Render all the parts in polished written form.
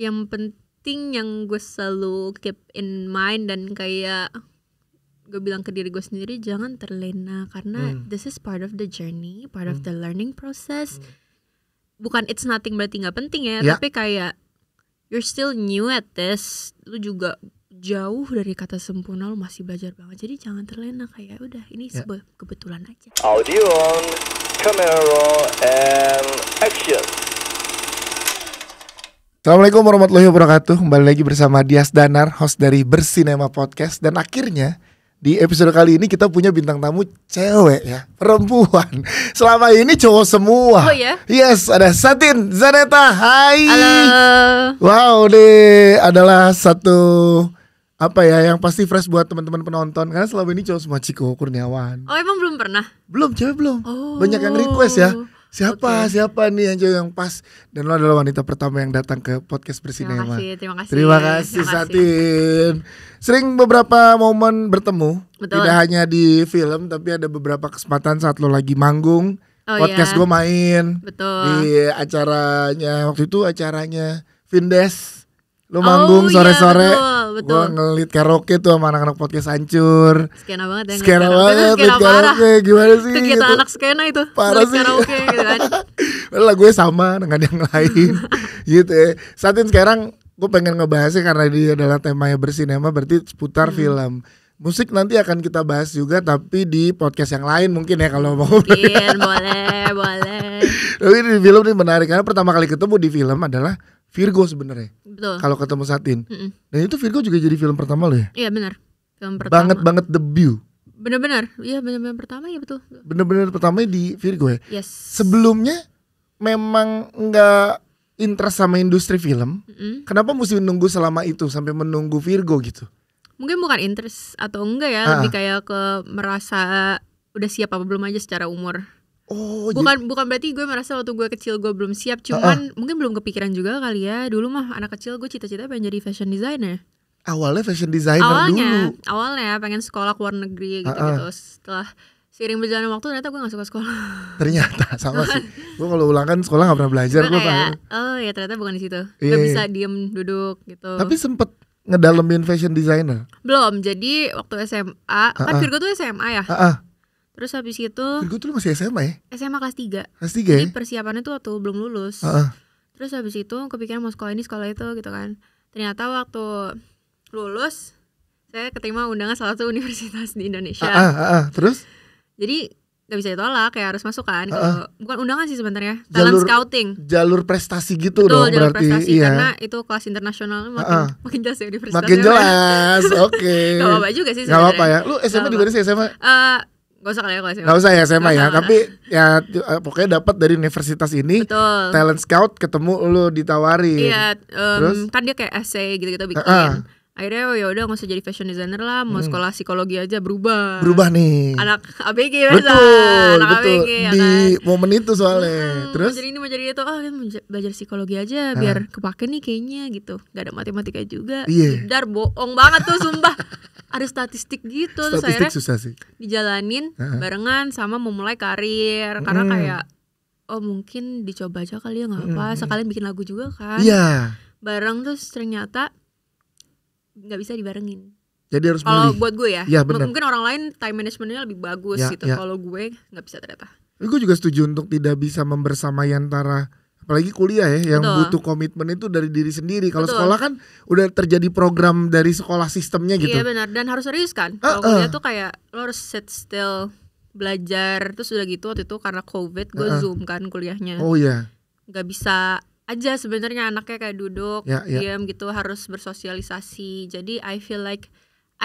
yang penting yang gue selalu keep in mind dan kayak gue bilang ke diri gue sendiri, jangan terlena karena this is part of the journey, part of the learning process. Bukan it's nothing berarti nggak penting ya, tapi kayak you're still new at this, lu juga jauh dari kata sempurna, lu masih belajar banget. Jadi jangan terlena, kayak udah ini sebuah kebetulan aja. Audio on, camera and action. Assalamualaikum warahmatullahi wabarakatuh. Kembali lagi bersama Dias Danar, host dari Bersinema Podcast. Dan akhirnya di episode kali ini kita punya bintang tamu cewek ya, perempuan. Selama ini cowok semua. Oh ya? Yes, ada Satin Zaneta. Hai. Halo. Wow, deh adalah satu apa ya yang pasti fresh buat teman-teman penonton karena selama ini cowok semua. Ciko Kurniawan. Oh emang belum pernah? Belum, cewek belum. Oh. Banyak yang request ya. Siapa nih yang cewek yang pas. Dan lo adalah wanita pertama yang datang ke podcast Bersinema. Terima kasih Satin. Sering beberapa momen bertemu. Betul. Tidak hanya di film, tapi ada beberapa kesempatan saat lo lagi manggung. Podcast gue main. Betul. Di acaranya, waktu itu acaranya Vindes. Lo manggung sore-sore. Gue ngelit karaoke tuh sama anak-anak podcast hancur. Skena banget ya. Skena banget karaoke. Gimana sih? Itu kita gitu. Anak skena itu. Parah sih karaoke gitu kan. Lah gue sama dengan yang lain. Gitu ya. Satin sekarang gue pengen ngebahasnya karena dia adalah temanya Bersinema, berarti seputar film. Musik nanti akan kita bahas juga, tapi di podcast yang lain mungkin ya kalau mau. Mungkin boleh. Tapi di film ini menarik karena pertama kali ketemu di film adalah Virgo sebenarnya. Betul. Kalau ketemu Satin. Dan itu Virgo juga jadi film pertama lo ya? Iya benar. Film pertama. Banget debut. Benar-benar. Iya benar-benar pertama ya betul. Benar-benar pertamanya di Virgo ya. Yes. Sebelumnya memang enggak interest sama industri film. Kenapa mesti menunggu selama itu sampai menunggu Virgo gitu? Mungkin bukan interest atau enggak ya, lebih kayak ke merasa udah siap apa belum aja secara umur. Oh, bukan berarti gue merasa waktu gue kecil gue belum siap, cuman mungkin belum kepikiran juga kali ya. Dulu mah anak kecil gue cita-cita pengen jadi fashion designer. Awalnya fashion designer dulu. Awalnya pengen sekolah ke luar negeri gitu-gitu. Setelah seiring berjalan waktu ternyata gue gak suka sekolah. Ternyata sama sih. Gue kalau ulang kan sekolah gak pernah belajar. Gue kayak, oh ya ternyata bukan di situ. Gak bisa diem duduk gitu. Tapi sempet ngedalemin fashion designer? Belum, jadi waktu SMA kan Virgo tuh SMA ya. Terus habis itu Virgo tuh masih SMA ya? SMA kelas 3. Kelas 3 ya? Jadi persiapannya tuh waktu belum lulus. Terus habis itu kepikiran mau sekolah ini sekolah itu gitu kan. Ternyata waktu lulus saya keterima undangan salah satu universitas di Indonesia. Terus? Jadi gak bisa ditolak, kayak harus masuk kan. Bukan undangan sih sebenarnya, talent scouting. Jalur prestasi gitu. Betul, dong jalur berarti prestasi, karena itu kelas internasional makin jelas ya universitasnya. Makin jelas, oke. Gak apa-apa juga sih Gak sebenarnya. apa-apa ya. Lu SMA di mana sih SMA? Gak usah kali ya kalau SMA. Gak usah ya SMA ya, tapi ya pokoknya dapat dari universitas ini. Betul. Talent scout ketemu lu ditawarin. Iya, kan dia kayak essay gitu-gitu bikin. Akhirnya ya udah nggak usah jadi fashion designer lah, mau sekolah psikologi aja berubah nih. Anak ABG biasa. Betul. ABG, ya di kan? momen itu soalnya. Terus? Mau jadi itu, belajar psikologi aja biar kepake nih kayaknya gitu. Gak ada matematika juga. Dar bohong banget tuh sumpah. Ada statistik gitu. Terus akhirnya susah sih. Dijalanin barengan sama memulai karir. Karena kayak mungkin dicoba aja kali ya, nggak apa. Sekalian bikin lagu juga kan. Iya. Bareng terus ternyata nggak bisa dibarengin. Jadi harus kalau buat gue ya, mungkin orang lain time managementnya lebih bagus gitu. Kalau gue nggak bisa ternyata. Gue juga setuju untuk tidak bisa membersamai antara, apalagi kuliah ya, yang butuh komitmen itu dari diri sendiri. Kalau sekolah kan udah terjadi program dari sekolah sistemnya gitu. Iya benar, dan harus serius kan. Kalau kuliah tuh kayak lo harus sit still belajar, terus udah gitu waktu itu karena COVID gue Zoom kan kuliahnya. Oh iya. Gak bisa aja sebenarnya anaknya kayak duduk diam gitu, harus bersosialisasi. Jadi I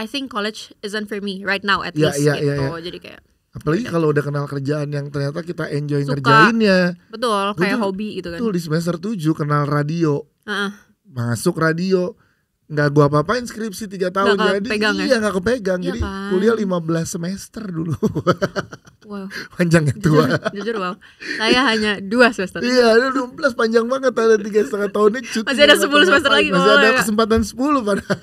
think college isn't for me right now at least gitu. Jadi kayak apalagi kalau udah kenal kerjaan yang ternyata kita enjoy ngerjainnya. Betul, kayak hobi gitu kan. Betul, di semester 7 kenal radio. Masuk radio. Gak gue apa-apain skripsi 3 tahun. Jadi gak kepegang. Jadi kan? Kuliah 15 semester dulu. Wow. Panjangnya tua. Jujur wow. Saya hanya 2 semester. Iya, 12 panjang banget. Ada 3,5 tahunnya cuti. Masih ada 10 semester lagi. Masih ada kesempatan 10 padahal.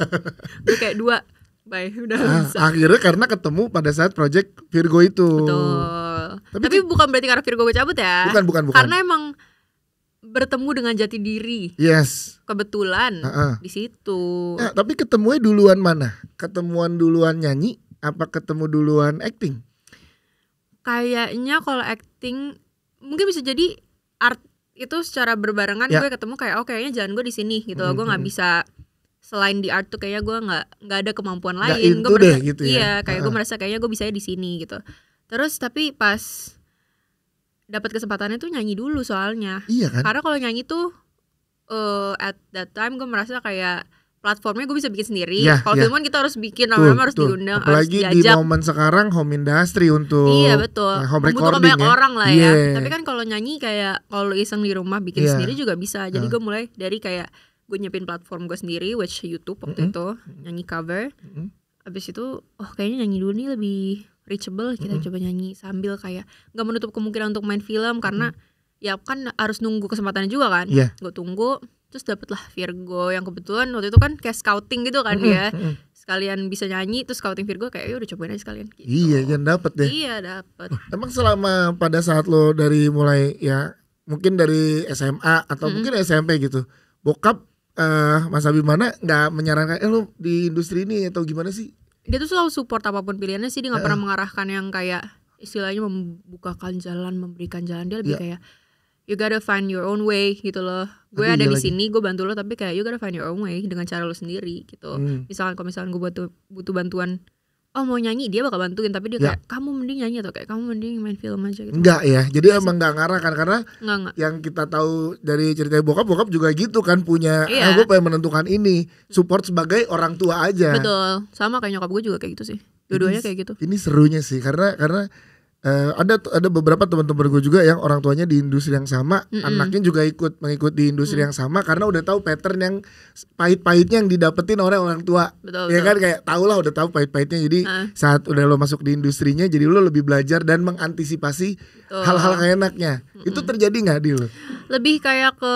Gue kayak 2. Bye, udah bisa. Akhirnya karena ketemu pada saat project Virgo itu. Betul. Tapi bukan berarti karena Virgo gue cabut ya. Bukan. Karena emang bertemu dengan jati diri. Yes. Kebetulan di situ. Nah, tapi ketemunya duluan mana? Ketemuan duluan nyanyi apa ketemu duluan acting? Kayaknya kalau acting mungkin bisa jadi art itu secara berbarengan. Gue ketemu kayak kayaknya jalan gue di sini gitu. Gue nggak bisa selain di art tuh kayaknya gue nggak ada kemampuan lain. Gue merasa gitu iya kayak gue merasa kayaknya gue bisa di sini gitu. Terus tapi pas dapat kesempatannya tuh nyanyi dulu soalnya. Iya kan? Karena kalau nyanyi tuh at that time gue merasa kayak platformnya gue bisa bikin sendiri. Kalau filman kita harus bikin, lama-lama harus diundang, apalagi harus diajak. Di momen sekarang home industry untuk home recording banyak orang lah ya. Tapi kan kalau nyanyi kayak kalau iseng di rumah bikin sendiri juga bisa. Jadi gue mulai dari kayak gue nyiapin platform gue sendiri, which YouTube waktu itu nyanyi cover. Abis itu kayaknya nyanyi dulu nih lebih reachable, kita coba nyanyi sambil kayak nggak menutup kemungkinan untuk main film karena ya kan harus nunggu kesempatannya juga kan. Gue tunggu, terus dapetlah Virgo yang kebetulan waktu itu kan kayak scouting gitu kan dia sekalian bisa nyanyi, terus scouting Virgo kayak udah cobain aja sekalian gitu. Iya, yang dapet deh. Iya dapet. Emang selama pada saat lo dari mulai ya mungkin dari SMA atau mungkin SMP gitu, bokap Mas Abimana nggak menyarankan lo di industri ini atau gimana sih? Dia tuh selalu support apapun pilihannya sih. Dia gak pernah mengarahkan yang kayak istilahnya membukakan jalan, memberikan jalan. Dia lebih kayak you gotta find your own way gitu loh. Gue ada di sini, gue bantu lo, tapi kayak you gotta find your own way dengan cara lo sendiri gitu. Misalkan kalau misalkan gue butuh bantuan, mau nyanyi, dia bakal bantuin, tapi dia kayak kamu mending nyanyi atau kayak kamu mending main film aja gitu. Enggak ya, jadi emang gak ngarah kan, karena enggak. Yang kita tahu dari cerita bokap juga gitu kan, punya gue pengen menentukan ini, support sebagai orang tua aja. Betul, sama kayak nyokap gue juga kayak gitu sih, dua-duanya kayak gitu. Ini serunya sih, karena ada beberapa teman-teman gue juga yang orang tuanya di industri yang sama, anaknya juga mengikut di industri yang sama karena udah tahu pattern yang pahit-pahitnya yang didapetin oleh orang tua. Betul. Kan kayak udah tahu pahit-pahitnya, jadi saat udah lo masuk di industrinya jadi lo lebih belajar dan mengantisipasi hal-hal gak enaknya. Itu terjadi nggak di lo? Lebih kayak ke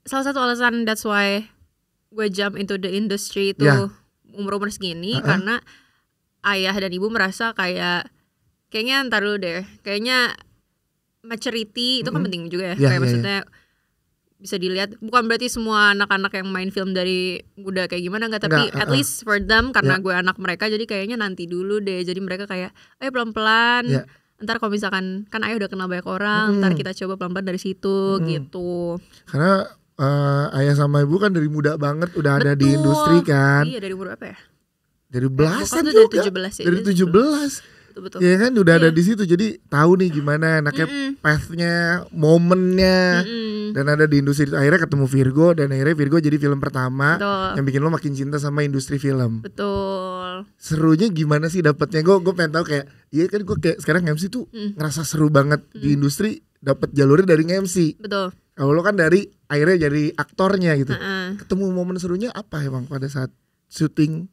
salah satu alasan that's why gue jump into the industry itu umur-umur segini karena ayah dan ibu merasa kayaknya ntar dulu deh, kayaknya maturity itu kan penting juga ya. Kayak maksudnya bisa dilihat, bukan berarti semua anak-anak yang main film dari muda kayak gimana enggak, tapi at least for them karena gue anak mereka, jadi kayaknya nanti dulu deh. Jadi mereka kayak ayo pelan-pelan. Ntar kalau misalkan kan ayah udah kenal banyak orang, ntar kita coba pelan-pelan dari situ gitu. Karena ayah sama ibu kan dari muda banget udah ada di industri kan. Iya, dari umur apa ya? Dari belasan juga. Dari 17. Betul. Ya kan udah ada di situ, jadi tahu nih gimana anaknya path-nya, momennya, dan ada di industri. Akhirnya ketemu Virgo dan akhirnya Virgo jadi film pertama yang bikin lo makin cinta sama industri film. Betul. Serunya gimana sih dapetnya? Gue pengen tahu kayak, iya kan gue kayak sekarang MC tuh ngerasa seru banget di industri, dapet jalurnya dari MC. Betul. Kalau lo kan dari akhirnya jadi aktornya gitu. Ketemu momen serunya apa emang pada saat syuting?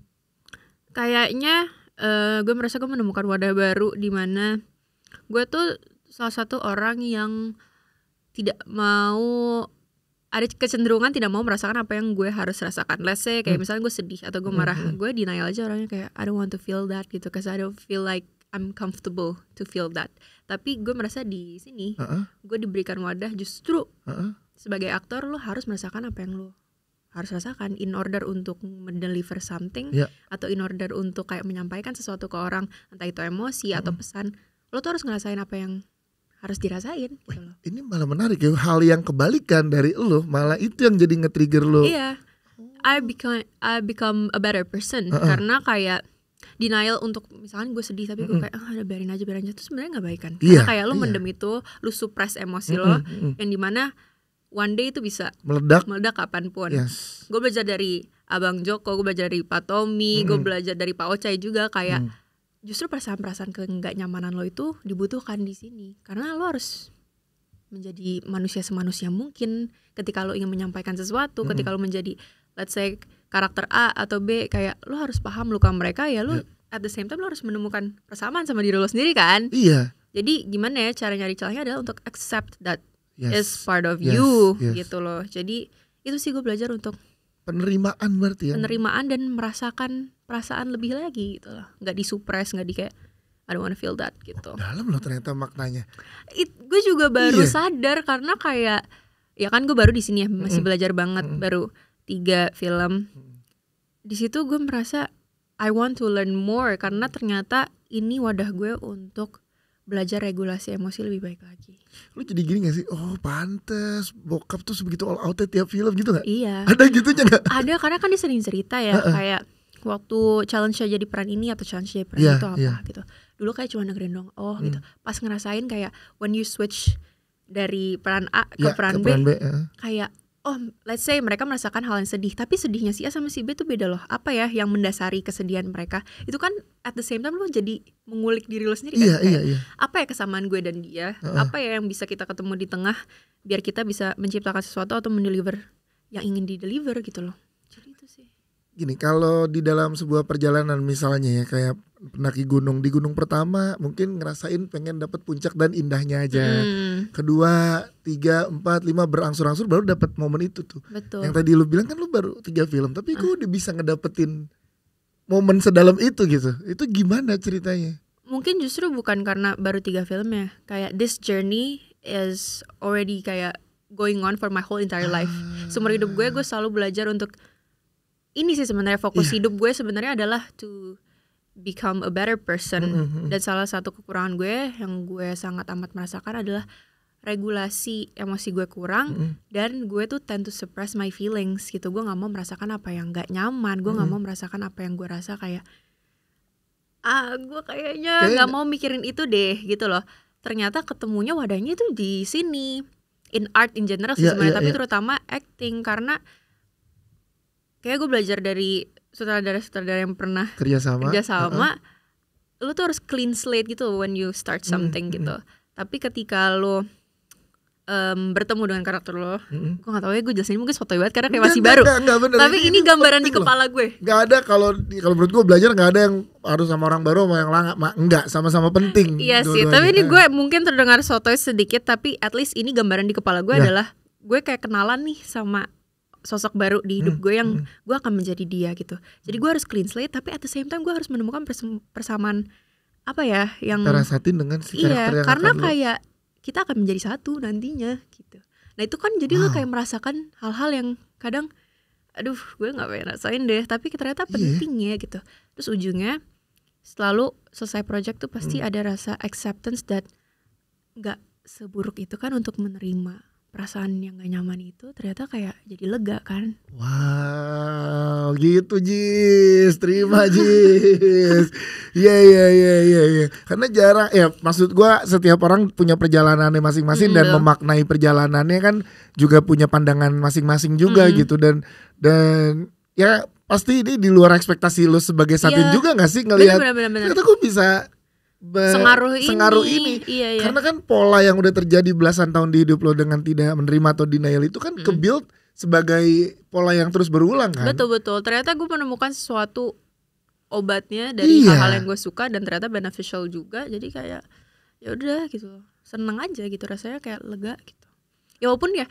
Kayaknya gue merasa gue menemukan wadah baru di mana gue tuh salah satu orang yang tidak mau, ada kecenderungan tidak mau merasakan apa yang gue harus rasakan. Let's say kayak misalnya gue sedih atau gue marah, gue denial aja orangnya, kayak I don't want to feel that gitu, cause I don't feel like I'm comfortable to feel that. Tapi gue merasa di sini gue diberikan wadah justru sebagai aktor lo harus merasakan apa yang lo harus rasakan in order untuk mendeliver something atau in order untuk kayak menyampaikan sesuatu ke orang, entah itu emosi atau pesan, lo tuh harus ngerasain apa yang harus dirasain gitu loh. Ini malah menarik ya, hal yang kebalikan dari lo, malah itu yang jadi nge-trigger lo. Iya, I become a better person karena kayak denial untuk misalkan gue sedih tapi gue kayak udah biarin aja itu sebenarnya nggak baik kan, karena kayak lo mendem itu, lo suppress emosi lo yang dimana one day itu bisa meledak kapanpun. Gue belajar dari Abang Joko, gue belajar dari Pak Tommy, gue belajar dari Pak Ocai juga kayak justru perasaan-perasaan nggak nyamanan lo itu dibutuhkan di sini karena lo harus menjadi manusia semanusia mungkin ketika lo ingin menyampaikan sesuatu. Ketika lo menjadi let's say karakter A atau B, kayak lo harus paham luka mereka ya, lo at the same time lo harus menemukan persamaan sama diri lo sendiri kan. Iya. Jadi gimana ya cara nyari celahnya adalah untuk accept that is part of you gitu loh. Jadi itu sih gue belajar untuk penerimaan, berarti ya. Penerimaan dan merasakan perasaan lebih lagi gitu loh. Gak disuppress, gak di kayak I don't wanna feel that gitu. Dalam loh ternyata maknanya. Gue juga baru sadar karena kayak ya kan gue baru di sini ya, masih belajar banget, baru 3 film. Di situ gue merasa I want to learn more karena ternyata ini wadah gue untuk belajar regulasi emosi lebih baik lagi. Lu jadi gini gak sih? Oh pantes bokap tuh sebegitu all out tiap film gitu gak? Iya. Ada gitunya gak? Ada, karena kan dia sering cerita ya, kayak waktu challenge-nya jadi peran ini atau challenge jadi peran itu apa gitu. Dulu kayak cuma dengerin dong, gitu. Pas ngerasain kayak when you switch dari peran A ke peran B, kayak let's say mereka merasakan hal yang sedih, tapi sedihnya si A sama si B tuh beda loh. Apa ya yang mendasari kesedihan mereka? Itu kan at the same time lo jadi mengulik diri lo sendiri kan. Iya. Apa ya kesamaan gue dan dia? Apa ya yang bisa kita ketemu di tengah biar kita bisa menciptakan sesuatu atau mendeliver yang ingin di-deliver gitu loh. Jadi itu sih. Gini, kalau di dalam sebuah perjalanan misalnya ya kayak pendaki gunung, di gunung pertama mungkin ngerasain pengen dapat puncak dan indahnya aja. Kedua, 3, 4, 5 berangsur-angsur baru dapat momen itu tuh. Betul. Yang tadi lu bilang kan lu baru 3 film, tapi gue udah bisa ngedapetin momen sedalam itu gitu. Itu gimana ceritanya? Mungkin justru bukan karena baru 3 film ya. Kayak this journey is already kayak going on for my whole entire life. Seumur hidup gue selalu belajar untuk ini sih sebenarnya fokus hidup gue sebenarnya adalah to become a better person. Dan salah satu kekurangan gue yang gue sangat amat merasakan adalah regulasi emosi gue kurang, dan gue tuh tend to suppress my feelings gitu. Gue nggak mau merasakan apa yang nggak nyaman, gue nggak mau merasakan apa yang gue rasa kayak gue kayaknya nggak mau mikirin itu deh gitu loh. Ternyata ketemunya wadahnya itu di sini, in art in general sih sebenarnya, tapi terutama acting, karena kayak gue belajar dari sutradara-sutradara yang pernah kerjasama, lu tuh harus clean slate gitu when you start something gitu. Tapi ketika lu bertemu dengan karakter lo, gue gak tahu ya, gue jelasin mungkin sotoy banget karena kayak masih baru. Enggak, tapi ini gambaran di kepala gue. Gak ada, kalau menurut gue belajar gak ada yang harus sama orang baru sama yang lama. Enggak, sama-sama penting. Iya sih, tapi ini gue mungkin terdengar sotoy sedikit, tapi at least ini gambaran di kepala gue adalah gue kayak kenalan nih sama sosok baru di hidup gue yang gue akan menjadi dia gitu. Jadi gue harus clean slate, tapi at the same time gue harus menemukan persamaan apa ya yang rasain dengan si karakter yang karena akan kayak kita akan menjadi satu nantinya gitu. Nah itu kan jadi lo kayak merasakan hal-hal yang kadang aduh gue gak pengen rasain deh, tapi ternyata penting ya gitu. Terus ujungnya selalu selesai project tuh pasti ada rasa acceptance that gak seburuk itu kan untuk menerima perasaan yang gak nyaman itu, ternyata kayak jadi lega kan. Wow, gitu Jis, terima Jis. Iya. Karena jarang ya, maksud gue setiap orang punya perjalanannya masing-masing dan memaknai perjalanannya kan juga punya pandangan masing-masing juga gitu, dan ya pasti ini di luar ekspektasi lo sebagai Satin juga gak sih ngelihat ternyata gue bisa sengaruh ini. Iya. Karena kan pola yang udah terjadi belasan tahun di hidup lo dengan tidak menerima atau denial itu kan ke-build sebagai pola yang terus berulang kan. Betul. Ternyata gue menemukan sesuatu obatnya dari hal-hal yang gue suka dan ternyata beneficial juga. Jadi kayak ya udah gitu, seneng aja gitu, rasanya kayak lega gitu. Ya walaupun ya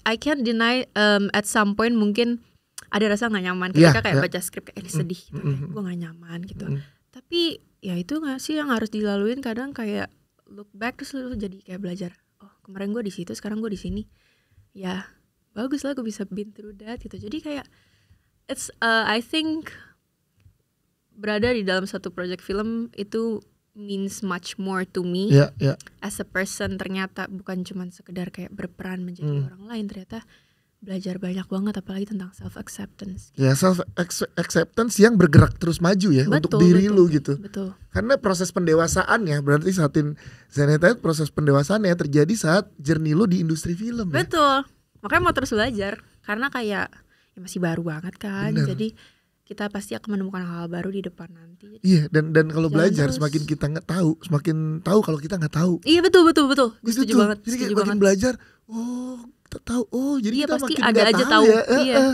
I can't deny at some point mungkin ada rasa nggak nyaman ketika kayak baca skrip kayak ini sedih gitu, gue nggak nyaman gitu. Tapi ya itu nggak sih yang harus dilaluin, kadang kayak look back terus lu jadi kayak belajar, oh kemarin gue di situ, sekarang gue di sini, ya bagus lah gue bisa been through that gitu. Jadi kayak it's I think berada di dalam satu project film itu means much more to me as a person. Ternyata bukan cuma sekedar kayak berperan menjadi orang lain, ternyata belajar banyak banget, apalagi tentang self acceptance. Ya, self acceptance yang bergerak terus maju ya, untuk diri lu gitu. Betul. Karena proses pendewasaan ya, berarti Satin Zaneta proses pendewasaan ya terjadi saat journey lu di industri film. Betul. Makanya mau terus belajar karena kayak ya masih baru banget kan. Bener. Jadi kita pasti akan menemukan hal baru di depan nanti. Iya, dan kalau belajar terus, semakin kita nggak tahu, semakin tahu kalau kita nggak tahu. Iya betul. Gue setuju banget. Jadi makin belajar, kita tahu, jadi kita pasti makin ada aja tahu ya. Iya.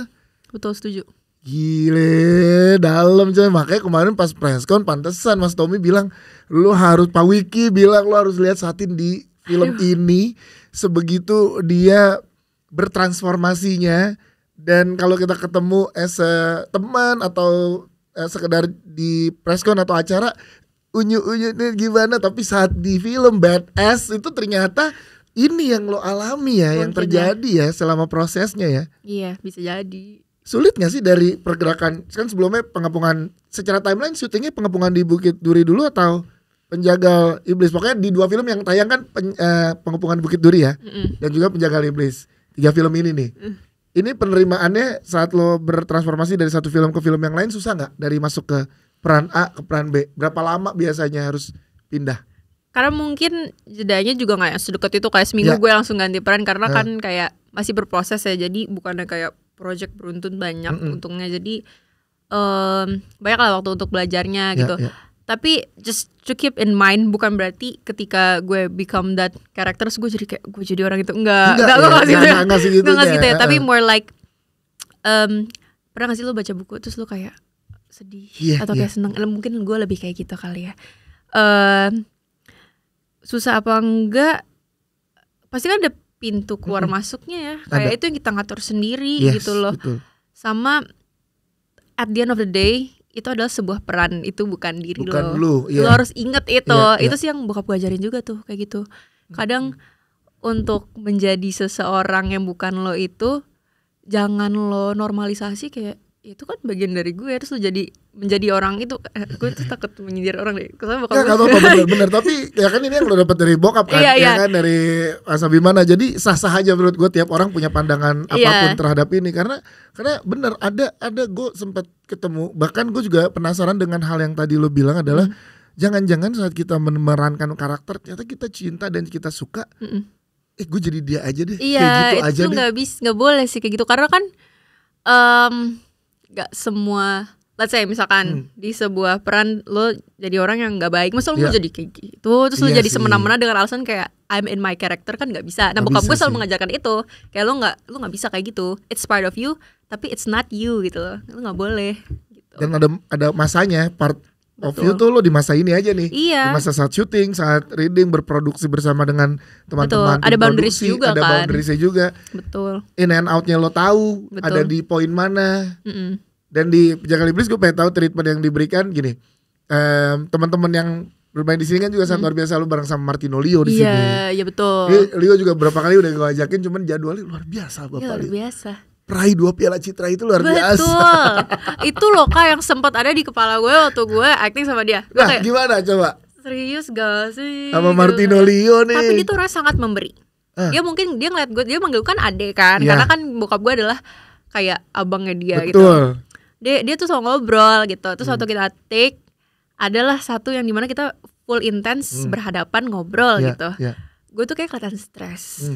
Betul, setuju. Gile, dalam coy. Makanya kemarin pas preskon pantesan Mas Tommy bilang Pak Wiki bilang lu harus lihat Satin di film ini, sebegitu dia bertransformasinya. Dan kalau kita ketemu as a teman atau sekedar di preskon atau acara unyu-unyu ini gimana, tapi saat di film Badass itu ternyata ini yang lo alami ya, yang terjadi ya selama prosesnya ya. Iya, bisa jadi. Sulit gak sih dari pergerakan, kan sebelumnya pengepungan, secara timeline syutingnya pengepungan di Bukit Duri dulu atau Penjagal Iblis? Pokoknya di 2 film yang tayang kan pengepungan Bukit Duri ya, dan juga Penjagal Iblis. 3 film ini nih. Ini penerimaannya saat lo bertransformasi dari satu film ke film yang lain susah gak? Dari masuk ke peran A ke peran B, berapa lama biasanya harus pindah? Karena mungkin jedanya juga gak sedekat itu, kayak seminggu gue langsung ganti peran. Karena kan kayak masih berproses ya, jadi bukannya kayak project beruntun banyak untungnya. Jadi banyak lah waktu untuk belajarnya gitu. Tapi just to keep in mind, bukan berarti ketika gue become that character terus gue jadi kayak gue jadi orang itu. Enggak gitu ya. Tapi more like pernah gak sih lo baca buku terus lo kayak sedih atau kayak seneng? Mungkin gue lebih kayak gitu kali ya. Susah apa enggak, pasti kan ada pintu keluar masuknya ya. Kayak itu yang kita ngatur sendiri gitu loh. Betul. Sama at the end of the day itu adalah sebuah peran, itu bukan diri lo. Lo harus inget itu. Itu sih yang bokap gue ajarin juga tuh kayak gitu. Kadang untuk menjadi seseorang yang bukan lo itu, jangan lo normalisasi kayak itu kan bagian dari gue, terus lo jadi menjadi orang itu. Gue tuh takut menyindir orang deh. Karena bokap gue bener. Tapi ya kan ini yang lo dapet dari bokap kan, ya kan dari Asa Bimana. Jadi sah-sah aja menurut gue, tiap orang punya pandangan apapun terhadap ini. Karena bener ada gue sempat ketemu, bahkan gue juga penasaran dengan hal yang tadi lo bilang adalah jangan-jangan saat kita memerankan karakter ternyata kita cinta dan kita suka. Gue jadi dia aja deh. Iya, kayak gitu itu nggak boleh sih kayak gitu. Karena kan gak semua, let's say misalkan di sebuah peran lo jadi orang yang gak baik, masa lo mau jadi kayak gitu, terus lo jadi semena-mena dengan alasan kayak I'm in my character, kan gak bisa. Nah bokap gue selalu mengajarkan itu, kayak lo gak bisa kayak gitu, it's part of you tapi it's not you gitu loh, lo gak boleh gitu. Dan ada masanya, part of you tuh lo di masa ini aja nih. Di masa saat syuting, saat reading, berproduksi bersama dengan teman-teman. Ada boundaries juga ada kan. Ada boundariesnya juga. Betul. In and outnya lo tahu. Betul. Ada di poin mana. Dan di Penjagal Iblis gue pengen tahu treatment yang diberikan gini. Teman-teman yang bermain di sini kan juga sangat luar biasa. Lo bareng sama Martino Leo di sini. Iya betul. Leo juga berapa kali udah gue ajakin, cuman jadwalnya luar biasa Bapak. Luar biasa. Peraih 2 Piala Citra itu luar biasa. Betul. Itu loh Kak yang sempat ada di kepala gue waktu gue acting sama dia. Nah kayak, gimana coba? Serius gak sih? Sama Martino Leo nih. Tapi dia tuh orang sangat memberi. Dia mungkin dia ngeliat gue, dia manggil kan adek kan, karena kan bokap gue adalah kayak abangnya dia. Betul. Gitu. Dia tuh selalu ngobrol gitu. Terus waktu kita take adalah satu yang dimana kita full intense berhadapan ngobrol gitu. Gue tuh kayak kelihatan stres.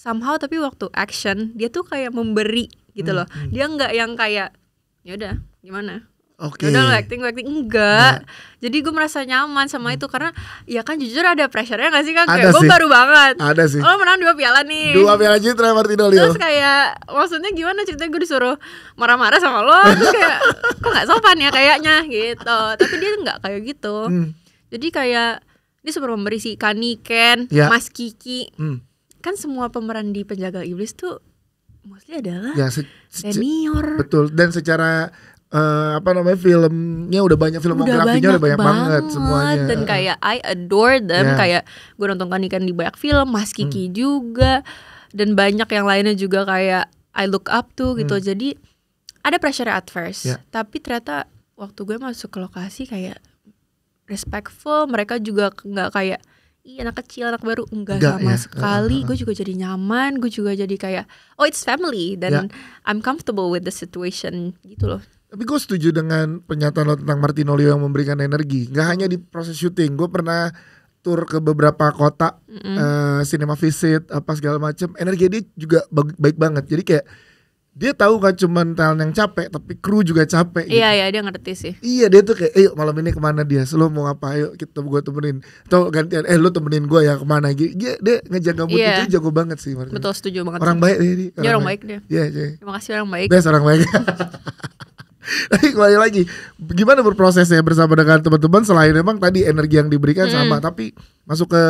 Somehow tapi waktu action dia tuh kayak memberi gitu loh. Dia nggak yang kayak ya udah gimana. Udah lo acting enggak. Jadi gue merasa nyaman sama itu karena ya kan jujur ada pressure-nya gak sih kan, kayak gue baru banget. Ada sih. Lo menang 2 piala nih. 2 Piala Citra Martino Leo. Terus kayak maksudnya gimana ceritanya, gue disuruh marah-marah sama lo. Terus kayak kok gak sopan ya kayaknya gitu. Tapi dia gak kayak gitu. Jadi kayak dia super memberi sih. Kani, Ken, Mas Kiki. Kan semua pemeran di Penjagal Iblis tuh mostly adalah senior. Betul. Dan secara filmnya udah banyak, filmografinya udah banyak banget semuanya. Dan kayak I adore them. Kayak gue nonton Kanikan di banyak film, Mas Kiki juga, dan banyak yang lainnya juga kayak I look up to gitu. Jadi ada pressure at first, tapi ternyata waktu gue masuk ke lokasi kayak respectful. Mereka juga nggak kayak anak kecil, anak baru, enggak sama sekali. Gue juga jadi nyaman, gue juga jadi kayak it's family, dan I'm comfortable with the situation gitu loh. Tapi gue setuju dengan pernyataan lo tentang Martino Leo yang memberikan energi. Gak hanya di proses syuting, gue pernah tur ke beberapa kota, cinema visit, apa segala macam. Energi dia juga baik banget. Jadi kayak dia tahu gak cuma talent yang capek, tapi kru juga capek. Iya dia ngerti sih. Iya, dia tuh kayak, ayo malam ini kemana dia? Lo mau apa? Ayo gue temenin. Atau gantian, lo temenin gue ya kemana? Dia ngejaga mood itu jago banget sih Martino. Betul, setuju banget. Orang baik dia. Orang baik dia. Iya. Terima kasih orang baik. Best orang baik. Tapi kembali lagi, gimana berprosesnya bersama dengan teman-teman selain memang tadi energi yang diberikan sama, tapi masuk ke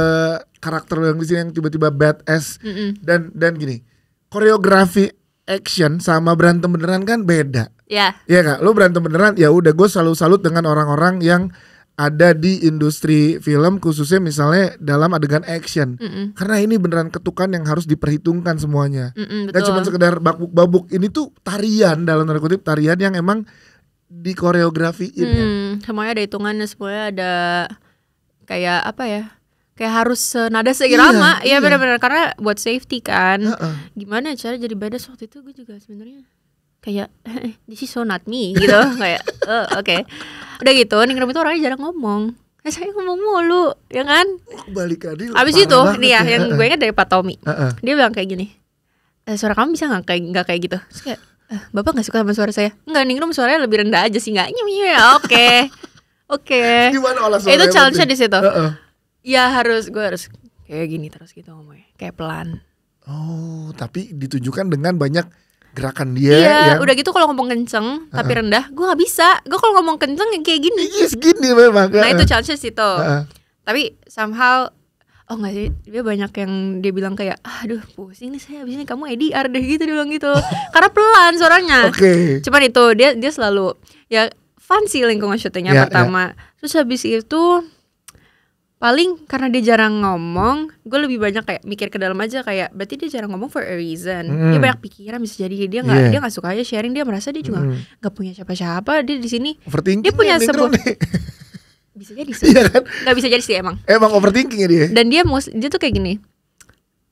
karakter yang di sini yang tiba-tiba badass dan gini, koreografi action sama berantem beneran kan beda. Iya kak, lo berantem beneran ya udah gue selalu salut dengan orang-orang yang ada di industri film khususnya misalnya dalam adegan action. Karena ini beneran ketukan yang harus diperhitungkan semuanya. Gak cuma sekedar babuk-babuk, ini tuh tarian dalam tanda kutip, tarian yang emang dikoreografiin ya. Semuanya ada hitungannya, semuanya ada kayak apa ya? Kayak harus nada seirama. Iya benar-benar, karena buat safety kan. Gimana cara jadi badass waktu itu gue juga sebenarnya kayak this is so not me gitu. Kayak oke. Udah gitu Ningrum itu orangnya jarang ngomong. Saya ngomong mulu, ya kan? Balik lagi. Abis itu nih ya yang gue ingat dari Pak Tommy. Dia bilang kayak gini, suara kamu bisa nggak kayak gitu? Terus kayak, Bapak nggak suka sama suara saya? Enggak, Ningrum suaranya lebih rendah aja sih, nggak oke. Itu challenge-nya di situ. Ya gue harus kayak gini terus gitu ngomongnya, kayak pelan. Oh, tapi ditunjukkan dengan banyak gerakan dia. Iya, yang udah gitu kalau ngomong kenceng tapi rendah, gue nggak bisa. Gue kalau ngomong kenceng yang kayak gini. Iya segini memang. Nah itu challenge situ. Tapi somehow, oh nggak sih, dia banyak yang dia bilang kayak, aduh pusing nih saya, abis ini kamu ADR deh gitu, dia bilang gitu. Karena pelan suaranya. Cuman itu dia selalu ya fun sih lingkungan syutingnya pertama. Terus habis itu paling karena dia jarang ngomong, gue lebih banyak kayak mikir ke dalam aja, kayak berarti dia jarang ngomong for a reason. Dia banyak pikiran, bisa jadi dia nggak suka aja sharing, dia merasa dia juga nggak punya siapa-siapa, dia di sini dia punya sebuah bisa jadi sih, nggak bisa jadi sih emang overthinking ya dia. Dan dia tuh kayak gini,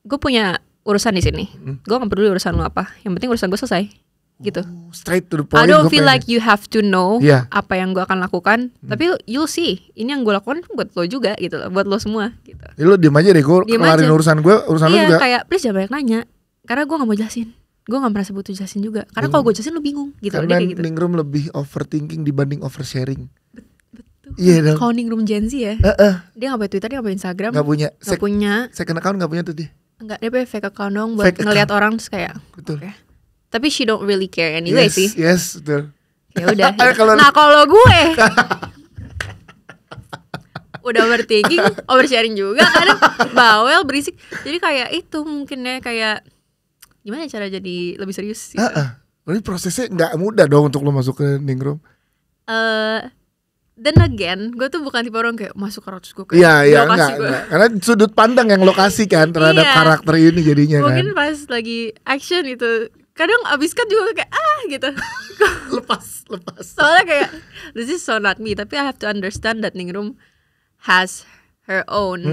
gue punya urusan di sini, gue nggak peduli urusan lo apa, yang penting urusan gue selesai. Gitu. Straight to the point. I don't feel like you have to know apa yang gue akan lakukan, tapi you'll see. Ini yang gue lakukan buat lo juga gitu loh, buat lo semua gitu. Ya lo diem aja deh, gue kelarin urusan gue, urusan lo juga. Iya, kayak please jangan banyak nanya, karena gue gak mau jelasin. Gue gak merasa butuh jelasin juga, karena kalau gue jelasin lo bingung gitu. Karena gitu. Ningrum lebih overthinking dibanding oversharing. Betul. Iya dong. Kalau Ningrum Gen Z ya, dia gak punya Twitter, dia gak punya Instagram. Gak punya. Second account gak punya tuh dia. Enggak, dia punya fake account dong buat ngelihat orang terus kayak. Betul. Okay. Tapi she don't really care anyway sih. Yes, betul. Ya udah. Nah kalau gue udah overthinking, oversharing juga kan, bawel, berisik. Jadi kayak itu mungkin ya, kayak gimana cara jadi lebih serius gitu. Berarti prosesnya gak mudah dong untuk lo masuk ke Ningrum. Then again, gue tuh bukan tipe orang kayak masuk karakter gue kayak Iya, enggak. Karena sudut pandang yang lokasi kan terhadap karakter ini jadinya mungkin kan. Pas lagi action itu kadang abis kan juga kayak gitu. lepas. Soalnya kayak this is so not me, tapi I have to understand that Ningrum has her own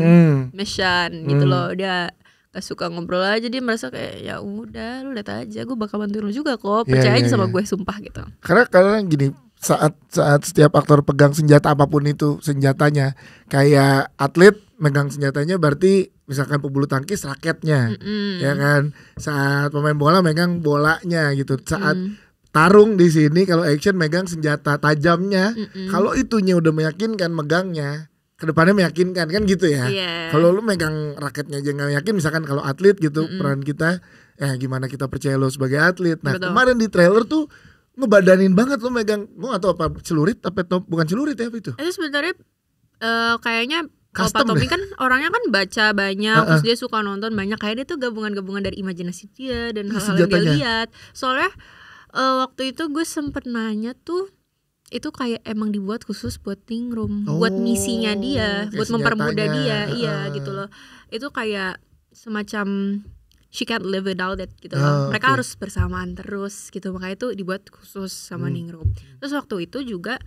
mission gitu loh. Dia gak suka ngobrol aja, dia merasa kayak ya udah lu lihat aja, gue bakal bantuin lu juga kok, percaya aja sama gue, sumpah gitu. Karena gini, saat setiap aktor pegang senjata apapun itu senjatanya, kayak atlet megang senjatanya berarti misalkan pebulu tangkis raketnya, ya kan. Saat pemain bola megang bolanya gitu. Saat tarung di sini kalau action megang senjata tajamnya. Kalau itunya udah meyakinkan megangnya, kedepannya meyakinkan kan gitu ya. Kalau lu megang raketnya aja nggak yakin, misalkan kalau atlet gitu, peran kita, gimana kita percaya lo sebagai atlet. Nah kemarin di trailer tuh ngebadanin banget lo megang, gue atau apa celurit, tapi bukan celurit ya apa itu? Itu sebenarnya kayaknya kalau Pak Tommy kan orangnya kan baca banyak, terus dia suka nonton banyak, kayak dia tuh gabungan-gabungan dari imajinasi dia dan hal-hal yang dia lihat. Soalnya waktu itu gue sempet nanya tuh, itu kayak emang dibuat khusus buat Ningrum, buat misinya dia, buat mempermudah dia, gitu loh. Itu kayak semacam she can't live without it gitu loh. Mereka harus bersamaan terus gitu, makanya itu dibuat khusus sama Ningrum. Terus waktu itu juga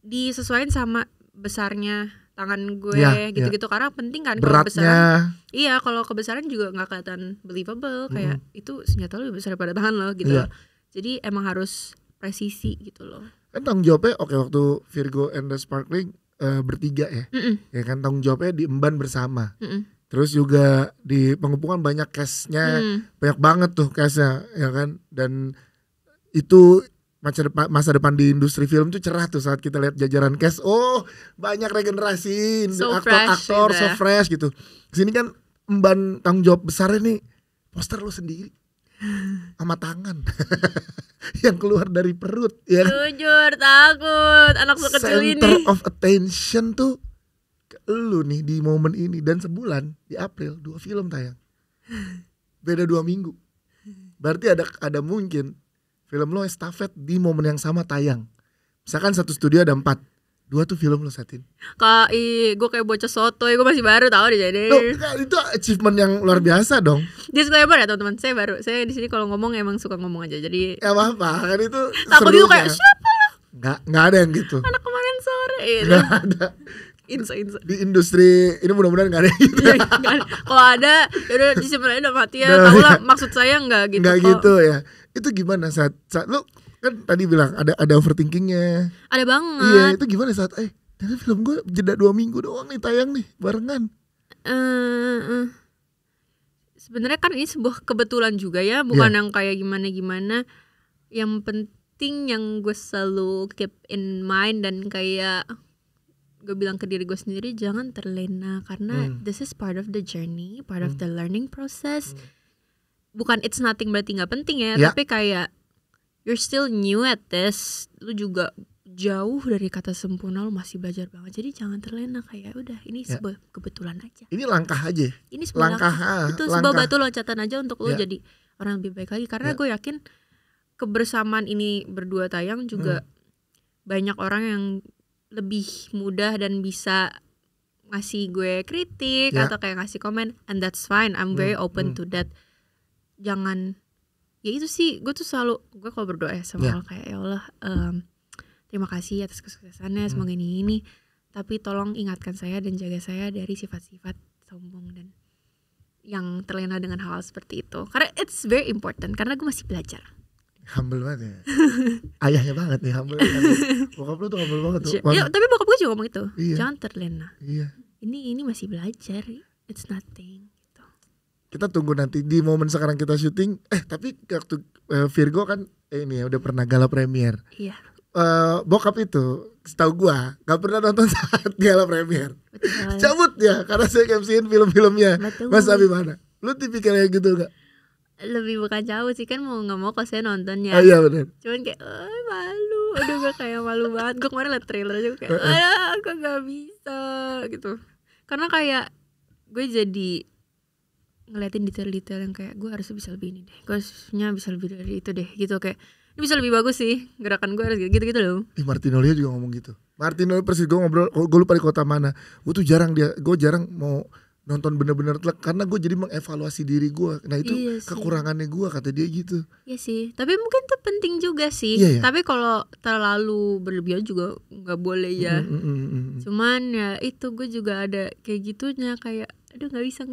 disesuaikan sama besarnya tangan gue gitu-gitu, karena penting kan kalau kebesaran. Iya, kalau kebesaran juga nggak kelihatan believable, kayak itu senjata lo lebih besar daripada tangan lo gitu. Jadi emang harus presisi gitu loh. Kan tanggung jawabnya waktu Virgo and the Sparkling bertiga ya. Ya kan tanggung jawabnya diemban bersama. Terus juga di pengepungan banyak case-nya, banyak banget tuh case-nya ya kan. Dan itu masa depan di industri film tuh cerah tuh saat kita lihat jajaran cast. Oh, banyak regenerasi, aktor-aktor so fresh gitu. Sini kan emban tanggung jawab besarnya nih poster lu sendiri sama tangan yang keluar dari perut ya. Jujur takut anak sekecil ini. Center of attention tuh lu nih di momen ini, dan sebulan di April 2 film tayang. Beda 2 minggu. Berarti ada mungkin film lo estafet di momen yang sama tayang. Misalkan satu studio ada 4, 2 tuh film lo Satin. Gue kayak bocah sotoy, gue masih baru tahu deh jadi. Itu achievement yang luar biasa dong. Disclaimer ya teman-teman, saya di sini kalau ngomong emang suka ngomong aja. Jadi ya apa kan itu. Takut itu kayak siapa lo? Nggak ada yang gitu. Anak kemarin sore itu. Nggak ada. Insa. Di industri ini mudah-mudahan nggak ada gitu. Kalau ada, yaudah disimpan aja dalam hati ya. Tahu lah maksud saya nggak gitu. Nggak gitu ya. Itu gimana saat lo kan tadi bilang ada overthinkingnya. Ada banget. Iya, itu gimana saat ternyata film gue jeda 2 minggu doang nih tayang nih barengan. Sebenarnya kan ini sebuah kebetulan juga ya, bukan yang kayak gimana-gimana. Yang penting yang gue selalu keep in mind dan kayak gue bilang ke diri gue sendiri, jangan terlena karena this is part of the journey, part of the learning process. Bukan it's nothing berarti nggak penting ya, tapi kayak you're still new at this, lu juga jauh dari kata sempurna, lu masih belajar banget. Jadi jangan terlena, kayak udah ini sebuah kebetulan aja. Ini langkah aja. Ini sebuah langkah. Itu sebuah batu loncatan aja untuk lu jadi orang lebih baik lagi. Karena gue yakin kebersamaan ini berdua tayang juga banyak orang yang lebih mudah dan bisa ngasih gue kritik atau kayak ngasih komen, and that's fine, I'm very open to that. Jangan, ya itu sih gue tuh selalu, gue kalau berdoa ya sama Allah kayak ya Allah, terima kasih atas kesuksesannya, semoga ini, tapi tolong ingatkan saya dan jaga saya dari sifat-sifat sombong dan yang terlena dengan hal seperti itu, karena it's very important, karena gue masih belajar. Humble banget ya. Ayahnya banget nih, humble banget. Bokap lu tuh humble banget tuh. Ya, tapi bokap gue juga ngomong itu. Jangan terlena. Iya. Ini masih belajar. It's nothing gitu. Kita tunggu nanti di momen sekarang kita syuting. Tapi waktu Virgo kan ini ya udah pernah gala premier. Iya. Bokap itu setahu gua gak pernah nonton saat gala premier. Cabut ya karena saya MC-in film-filmnya. Mas Abi mana? Lu tipikalnya gitu gak? Lebih bukan jauh sih, kan mau nggak mau kalau saya nontonnya. Iya benar. Cuman kayak malu, aduh gue kayak malu banget. Gue kemarin liat trailer aja kayak gue nggak bisa gitu. Karena kayak gue jadi ngeliatin detail-detail yang kayak gue harus bisa lebih ini deh, gue harusnya bisa lebih dari itu deh gitu, kayak ini bisa lebih bagus sih, gerakan gue harus gitu-gitu loh. Martinolio juga ngomong gitu. Martinolio persis gue ngobrol, gue lupa di kota mana. Gue jarang mau nonton bener-bener karena gue jadi mengevaluasi diri gue. Nah itu kekurangannya gue, kata dia gitu. Iya sih, tapi mungkin itu penting juga sih. Tapi kalau terlalu berlebihan juga nggak boleh ya. Cuman ya itu gue juga ada kayak gitunya, kayak aduh nggak bisa.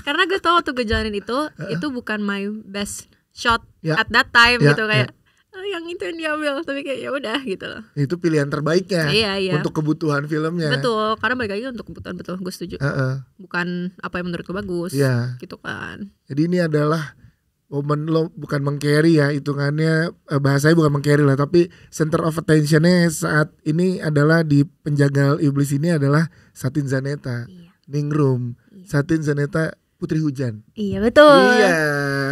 Karena gue tahu waktu gue jalanin itu bukan my best shot at that time gitu, kayak yang itu yang diambil, tapi kayak ya udah gitu loh. Itu pilihan terbaiknya untuk kebutuhan filmnya. Betul, karena balik lagi untuk kebutuhan, betul, gue setuju. Bukan apa yang menurut gue bagus, gitu kan. Jadi ini adalah momen lo bukan meng-carry ya, hitungannya bahasanya bukan meng-carry lah, tapi center of attention-nya saat ini adalah di Penjagal Iblis ini adalah Satin Zaneta, Ningrum, Satin Zaneta Putri Hujan. Iya betul. Iya,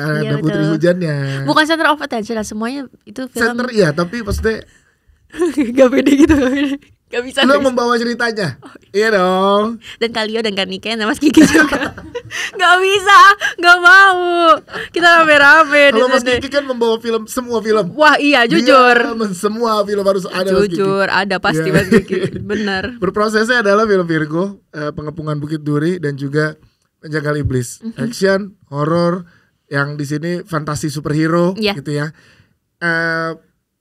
ada betul. Putri Hujannya. Bukan center of attention lah, semuanya itu film. Center iya, tapi maksudnya gak pede gitu, gak bisa. Lo membawa ceritanya. Iya dong. Dan Kalio dan Karnika dan Mas Kiki juga. Gak bisa, gak mau. Kita rame-rame. Kalau Mas Kiki kan membawa film, semua film. Wah iya, jujur. Semua film harus ada Mas Kiki. Jujur, ada pasti Mas Kiki. Benar. Berprosesnya adalah film Virgo, Pengepungan Bukit Duri, dan juga Penjagal Iblis, action, horor, yang di sini fantasi superhero, gitu ya.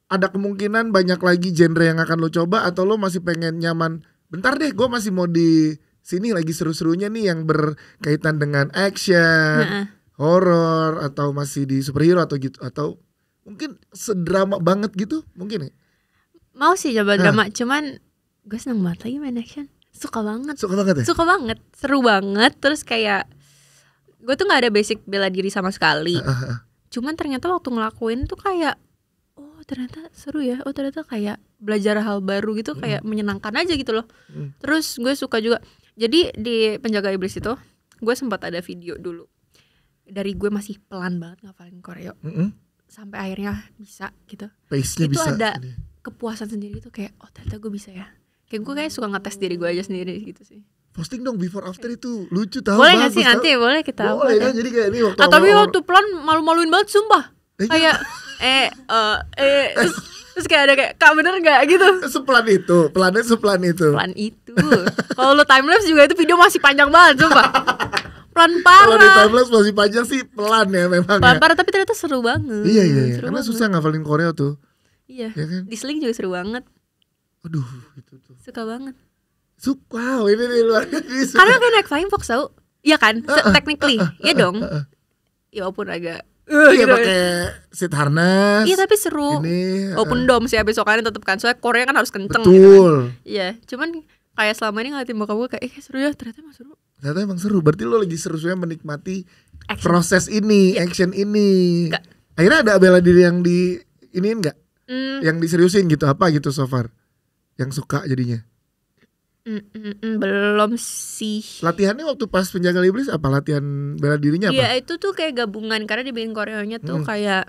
Ada kemungkinan banyak lagi genre yang akan lo coba, atau lo masih pengen nyaman? Bentar deh, gue masih mau di sini lagi seru-serunya nih yang berkaitan dengan action, horor, atau masih di superhero atau gitu, atau mungkin sedrama banget gitu, mungkin ya? Mau sih coba drama, cuman gue seneng banget lagi main action. Suka banget ya? Suka banget, seru banget. Terus kayak gue tuh gak ada basic bela diri sama sekali. Cuman ternyata waktu ngelakuin tuh kayak oh ternyata seru ya, oh ternyata kayak belajar hal baru gitu, kayak menyenangkan aja gitu loh. Terus gue suka juga. Jadi di Penjaga Iblis itu gue sempat ada video dulu dari gue masih pelan banget ngafalin koreo, sampai akhirnya bisa gitu. Pace-nya itu bisa. Ada kepuasan sendiri tuh, kayak oh ternyata gue bisa ya. Kayak gue kayak suka ngetes diri gue aja sendiri gitu sih. Posting dong before after itu lucu tau. Boleh gak sih nanti? Boleh kita. Boleh kan, jadi kayak ini waktu tapi waktu pelan malu-maluin banget sumpah. Kayak terus Terus kayak ada kayak Kak bener gak gitu. Seplan itu. Pelan itu. Kalau lo timelapse juga itu video masih panjang banget coba. Pelan parah. Kalau di timelapse masih panjang sih pelan ya memang. Pelan parah tapi ternyata seru banget. Iya. Karena susah ngafalin Koreo tuh. Iya ya kan? Di Sling juga seru banget. Aduh itu tuh. Suka banget. Wow ini nih luar biasa. Karena kayak naik flying fox tau. Iya kan? Technically iya dong. Ya walaupun agak iya gitu. Pakai seat harness. Iya tapi seru. Ini walaupun dom sih besokannya tetep kan. Soalnya Korea kan harus kenceng. Betul gitu kan. Iya cuman kayak selama ini ngeliatin bokap gue kayak seru ya. Ternyata emang seru. Ternyata emang seru. Berarti lo lagi seru-serunya menikmati proses ini, action ini. Enggak. Akhirnya ada bela diri yang di iniin gak? Yang diseriusin gitu apa gitu so far? Yang suka jadinya? Belum sih. Latihannya waktu pas penjaga iblis apa? Latihan bela dirinya apa? Iya itu tuh kayak gabungan. Karena dibikin koreonya tuh kayak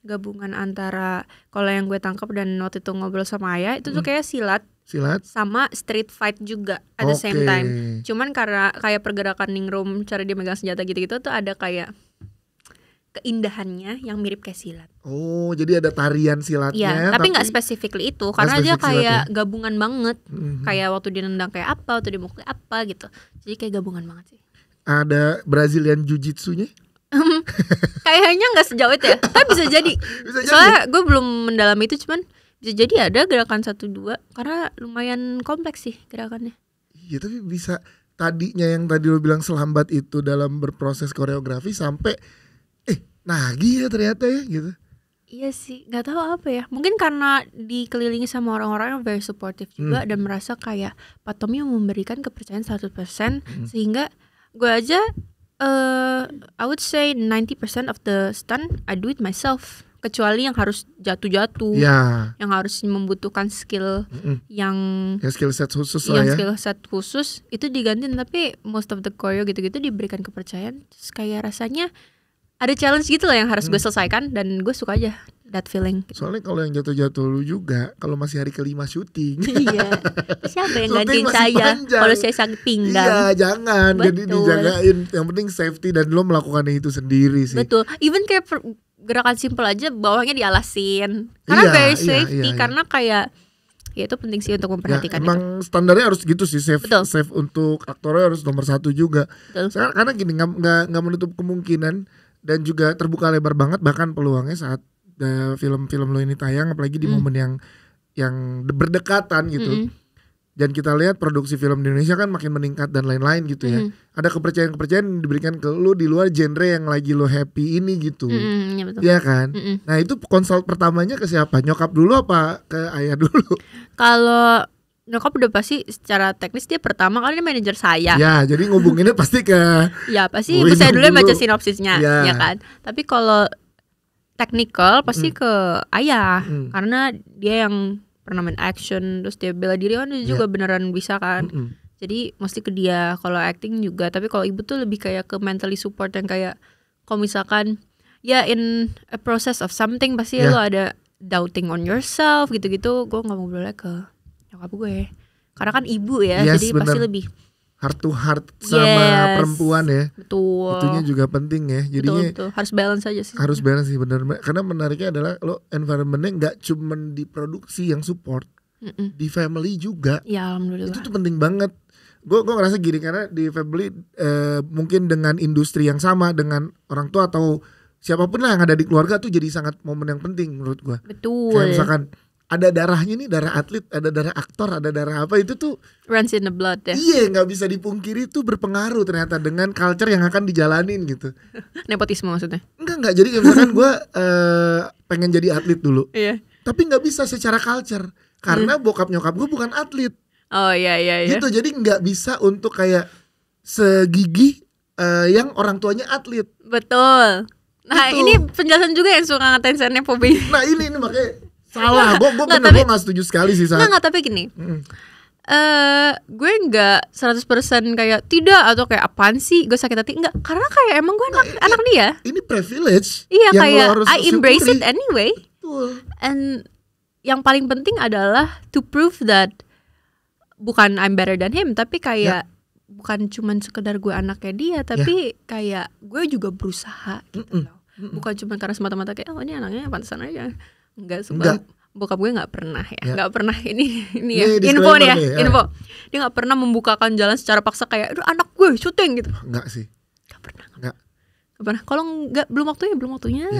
gabungan antara kalau yang gue tangkap dan waktu itu ngobrol sama Ayah itu tuh kayak silat sama street fight juga at the same time. Cuman karena kayak pergerakan ningrum, cara dia megang senjata gitu-gitu tuh ada kayak keindahannya yang mirip kayak silat. Oh, jadi ada tarian silatnya. Iya, tapi nggak specifically itu, karena dia kayak gabungan banget. Kayak waktu dia nendang kayak apa, waktu dia mukul apa gitu. Jadi kayak gabungan banget sih. Ada Brazilian Jiu-Jitsu-nya? Kayaknya nggak sejauh itu ya, tapi bisa jadi. Soalnya gue belum mendalami itu, cuman bisa jadi ada gerakan 1-2 karena lumayan kompleks sih gerakannya. Iya, tapi bisa tadinya yang tadi lo bilang selambat itu dalam berproses koreografi sampai nagih ya ternyata ya gitu. Iya sih, nggak tahu apa ya. Mungkin karena dikelilingi sama orang-orang yang very supportive juga dan merasa kayak Pak Tommy memberikan kepercayaan 100% sehingga gue aja I would say 90% of the stunt I do it myself. Kecuali yang harus jatuh-jatuh, yang harus membutuhkan skill yang skill set khusus lah ya. Skill set khusus itu digantiin, tapi most of the choreo gitu-gitu diberikan kepercayaan. Terus kayak rasanya ada challenge gitu lah yang harus gue selesaikan dan gue suka aja that feeling. Soalnya kalau yang jatuh-jatuh lu juga kalau masih hari ke-5 syuting. Iya. Siapa yang gantiin saya kalau saya sakit pinggang? Iya, jangan. Betul. Jadi dijagain. Yang penting safety dan lo melakukan itu sendiri sih. Betul. Even kayak gerakan simpel aja bawahnya dialasin. Karena very safety karena kayak ya itu penting sih untuk memperhatikan emang standarnya harus gitu sih, safe untuk aktornya harus nomor 1 juga. Karena gini nggak menutup kemungkinan dan juga terbuka lebar banget bahkan peluangnya saat film-film lo ini tayang, apalagi di momen yang berdekatan gitu. Dan kita lihat produksi film di Indonesia kan makin meningkat dan lain-lain gitu ya. Ada kepercayaan-kepercayaan yang diberikan ke lo di luar genre yang lagi lo happy ini gitu. Iya betul. Iya kan? Nah itu konsult pertamanya ke siapa? Nyokap dulu apa ke ayah dulu? Kalau nyokap udah pasti secara teknis dia pertama kali dia manajer saya. Ya, jadi ngubunginnya pasti ke ya pasti ibu saya dulu yang baca sinopsisnya, ya kan. Tapi kalau technical pasti ke ayah karena dia yang pernah main action, terus dia bela diri kan dia juga beneran bisa kan. Jadi mesti ke dia. Kalau acting juga, tapi kalau ibu tuh lebih kayak ke mentally support yang kayak kalau misalkan ya in a process of something pasti lo ada doubting on yourself gitu-gitu, gue nggak mau boleh ke nyokap gue karena kan ibu ya, jadi pasti lebih heart to heart sama perempuan ya. Betul. Itunya juga penting ya. Jadinya betul. Harus balance aja sih. Harus balance sih benar. Karena menariknya adalah lo environmentnya nggak cuma di produksi yang support, di family juga. Ya alhamdulillah. Itu tuh penting banget. Gue ngerasa gini karena di family mungkin dengan industri yang sama dengan orang tua atau siapapun lah yang ada di keluarga tuh jadi sangat momen yang penting menurut gue. Betul. Kayak misalkan ada darahnya nih, darah atlet, ada darah aktor, ada darah apa, itu tuh runs in the blood ya. Iya, nggak bisa dipungkiri itu berpengaruh ternyata dengan culture yang akan dijalanin gitu. Nepotisme maksudnya? Enggak, jadi misalkan gue pengen jadi atlet dulu, tapi nggak bisa secara culture karena bokap nyokap gue bukan atlet. Oh iya. Gitu, jadi nggak bisa untuk kayak segigih yang orang tuanya atlet. Betul. Nah gitu. Ini penjelasan juga yang suka ngatain saya nepobi. Nah ini makanya salah, gue gak setuju sekali sih saat. Nggak, tapi gini, gue nggak 100% kayak tidak atau kayak apaan sih gue sakit hati, enggak, karena kayak emang gue anak dia. Ini privilege. Iya, kayak I embrace it anyway. Betul. And yang paling penting adalah to prove that bukan I'm better than him, tapi kayak bukan cuman sekedar gue anaknya dia, tapi kayak gue juga berusaha gitu loh. Bukan cuma karena semata-mata kayak oh ini anaknya pantesan aja. Enggak. bokap gue nggak pernah nggak pernah ini ya info nih ya. Info dia nggak pernah membukakan jalan secara paksa kayak anak gue syuting gitu. Nggak sih, nggak pernah. Kalau nggak belum waktunya.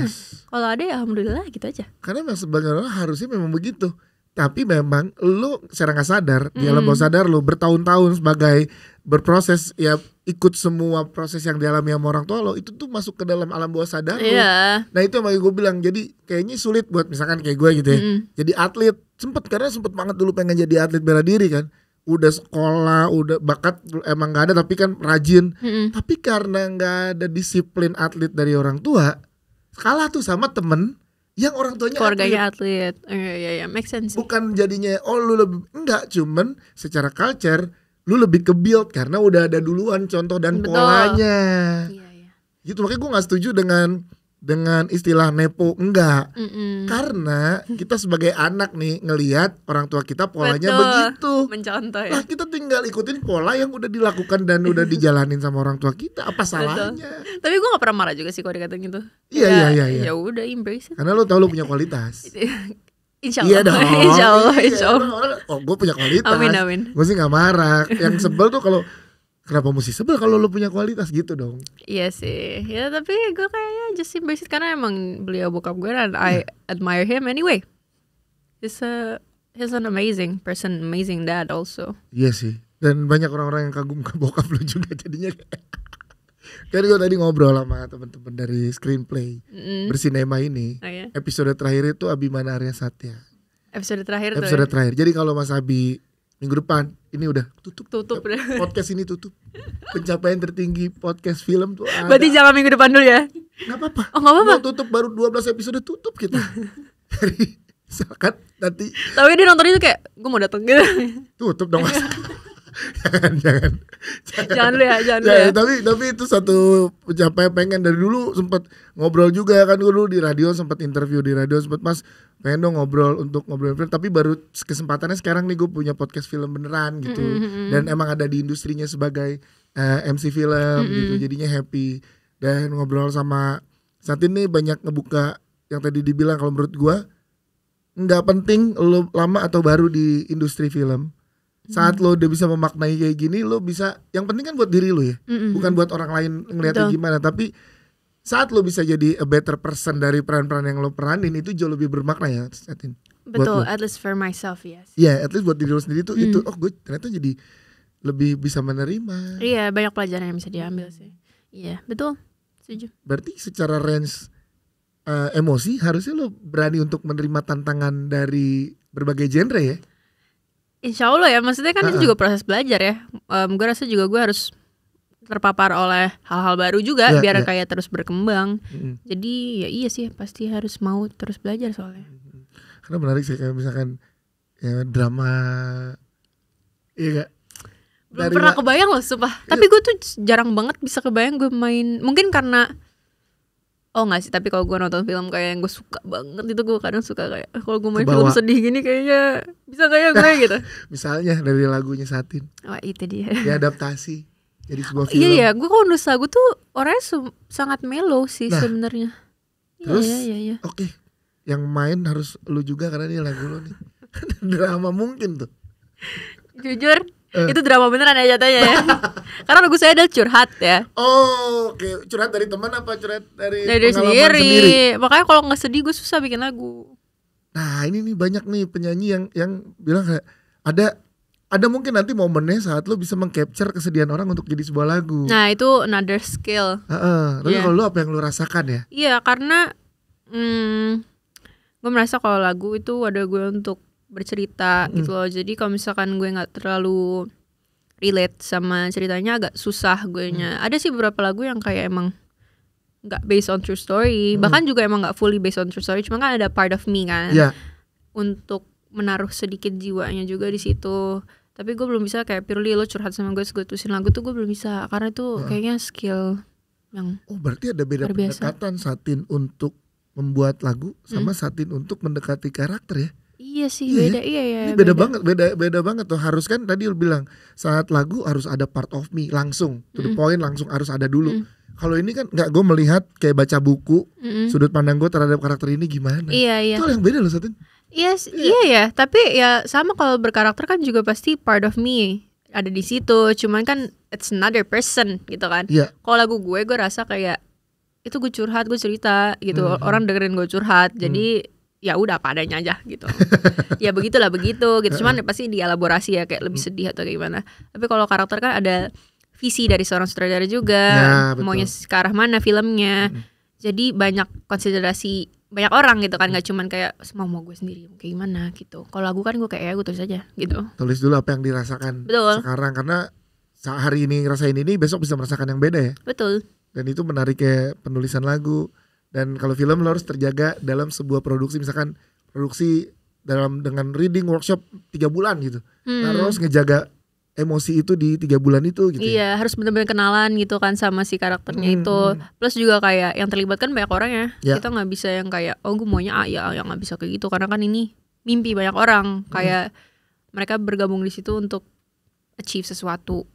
Kalau ada ya alhamdulillah gitu aja. Karena memang sebagai orang harusnya memang begitu. Tapi memang lo secara nggak sadar di alam bawah sadar lo bertahun-tahun sebagai berproses ya, ikut semua proses yang dialami sama orang tua lo, itu tuh masuk ke dalam alam bawah sadar lo. Nah itu yang gue bilang, jadi kayaknya sulit buat misalkan kayak gue gitu ya, jadi atlet. Sempet banget dulu pengen jadi atlet bela diri kan, udah sekolah, udah bakat emang gak ada, tapi kan rajin. Tapi karena gak ada disiplin atlet dari orang tua, kalah tuh sama temen yang orang tuanya keluarganya atlet. Iya, make sense. Bukan jadinya lu lebih, enggak, cuman secara culture lu lebih ke build karena udah ada duluan contoh dan polanya. Iya. Gitu, makanya gue gak setuju dengan istilah nepo, enggak. Karena kita sebagai anak nih ngelihat orang tua kita polanya begitu, mencontoh ya. Nah kita tinggal ikutin pola yang udah dilakukan dan udah dijalanin sama orang tua kita, apa salahnya? Tapi gue gak pernah marah juga sih kalau dikatain gitu. Iya. Ya udah embrace it. Karena lo tau lo punya kualitas. Insya Allah. Insya Allah. Oh gue punya kualitas. Amin. Gue sih gak marah. Yang sebel tuh kalau kenapa mesti sebel kalau lo punya kualitas gitu dong. Iya sih. Ya tapi gue kayaknya just embrace it karena emang beliau bokap gue dan I admire him anyway. He's an amazing person, amazing dad also. Iya sih. Dan banyak orang-orang yang kagum ke bokap lo juga jadinya. Kan gue tadi ngobrol sama teman-teman dari Screenplay Bersinema ini. Episode terakhir itu Abimana Arya Satya. Episode terakhir. Jadi kalau Mas Abi minggu depan ini udah tutup podcast ini tutup. Pencapaian tertinggi podcast film tuh ada. Berarti jangan minggu depan dulu ya. Gak apa-apa. Oh gak apa-apa. Mau tutup baru 12 episode tutup kita. Jadi misalkan nanti. Tapi dia nonton itu kayak gue mau dateng gitu. Tutup dong Mas. jangan dulu ya. Tapi itu satu pencapaian. Pengen dari dulu sempat ngobrol juga kan, dulu di radio sempat interview di radio, sempat Mas pengen dong ngobrol film, tapi baru kesempatannya sekarang nih gue punya podcast film beneran gitu. Dan emang ada di industrinya sebagai MC film gitu, jadinya happy. Dan ngobrol sama Satin nih banyak ngebuka yang tadi dibilang, kalau menurut gue nggak penting lo lama atau baru di industri film. Saat lo udah bisa memaknai kayak gini, lo bisa, yang penting kan buat diri lo ya, bukan buat orang lain ngeliatnya gimana. Tapi saat lo bisa jadi a better person dari peran-peran yang lo peranin, itu jauh lebih bermakna ya, Satin. Betul, at least for myself, yes. Iya, at least buat diri lo sendiri tuh itu, oh gue ternyata jadi lebih bisa menerima. Iya, banyak pelajaran yang bisa diambil sih. Iya, betul, setuju. Berarti secara range emosi harusnya lo berani untuk menerima tantangan dari berbagai genre ya. Insya Allah ya, maksudnya kan itu juga proses belajar ya. Gue rasa juga gue harus terpapar oleh hal-hal baru juga biar kayak terus berkembang. Jadi ya iya sih, pasti harus mau terus belajar soalnya. Karena menarik sih kayak misalkan ya drama, iya gak? Belum pernah kebayang loh sumpah. Tapi gue tuh jarang banget bisa kebayang gue main. Mungkin karena enggak sih, tapi kalau gue nonton film kayak yang gue suka banget itu, gue kadang suka kayak kalau gue main film sedih gini kayaknya bisa kayak gue gitu. Misalnya dari lagunya Satin. Oh itu dia. Diadaptasi jadi sebuah film. Iya, gue kalau nulis lagu tuh orangnya sangat mellow sih sebenarnya. Terus oke, yang main harus lu juga karena ini lagu lu nih. Drama mungkin tuh. Jujur itu drama beneran ya jatuhnya ya. Karena lagu saya adalah curhat ya. Oh, oke. Curhat dari teman apa curhat dari sendiri. Makanya kalau nggak sedih gue susah bikin lagu. Nah ini nih banyak nih penyanyi yang bilang kayak ada mungkin nanti momennya saat lo bisa meng-capture kesedihan orang untuk jadi sebuah lagu. Nah itu another skill. Tapi kalau lo apa yang lo rasakan ya? Iya karena gue merasa kalau lagu itu ada gue untuk bercerita gitu loh. Jadi kalau misalkan gue nggak terlalu relate sama ceritanya agak susah gue nya. Ada sih beberapa lagu yang kayak emang nggak based on true story, bahkan juga emang nggak fully based on true story, cuma kan ada part of me kan untuk menaruh sedikit jiwanya juga di situ. Tapi gue belum bisa kayak purely lo curhat sama gue tulisin lagu tuh gue belum bisa, karena itu kayaknya skill yang berarti ada beda pendekatan Satin untuk membuat lagu sama Satin untuk mendekati karakter ya. Iya sih, beda. Iya. Beda banget tuh. Harus kan tadi lu bilang saat lagu harus ada part of me langsung to the point, langsung harus ada dulu. Kalau ini kan nggak, gue melihat kayak baca buku, sudut pandang gue terhadap karakter ini gimana. Iya. Itu yang beda loh Satin. Yes, iya ya. Tapi ya sama kalau berkarakter kan juga pasti part of me ada di situ. Cuman kan it's another person gitu kan. Kalau lagu gue rasa kayak itu gue curhat, gue cerita gitu. Orang dengerin gue curhat. Jadi ya udah apa adanya aja gitu. Ya begitulah begitu gitu. Cuman pasti dielaborasi ya kayak lebih sedih atau kayak gimana. Tapi kalau karakter kan ada visi dari seorang sutradara juga, maunya ke arah mana filmnya. Jadi banyak konsiderasi banyak orang gitu kan, nggak cuman kayak mau gue sendiri kayak gimana gitu. Kalau lagu kan gue kayak gue tulis aja gitu. Tulis dulu apa yang dirasakan sekarang, karena hari ini ngerasain ini besok bisa merasakan yang beda ya. Betul. Dan itu menarik kayak penulisan lagu. Dan kalau film lo harus terjaga dalam sebuah produksi, misalkan produksi dengan reading workshop 3 bulan gitu. Harus ngejaga emosi itu di 3 bulan itu gitu. Iya, harus benar-benar kenalan gitu kan sama si karakternya itu. Plus juga kayak yang terlibat kan banyak orang ya. Kita nggak bisa yang kayak gue maunya ya yang nggak bisa kayak gitu, karena kan ini mimpi banyak orang. Kayak mereka bergabung di situ untuk achieve sesuatu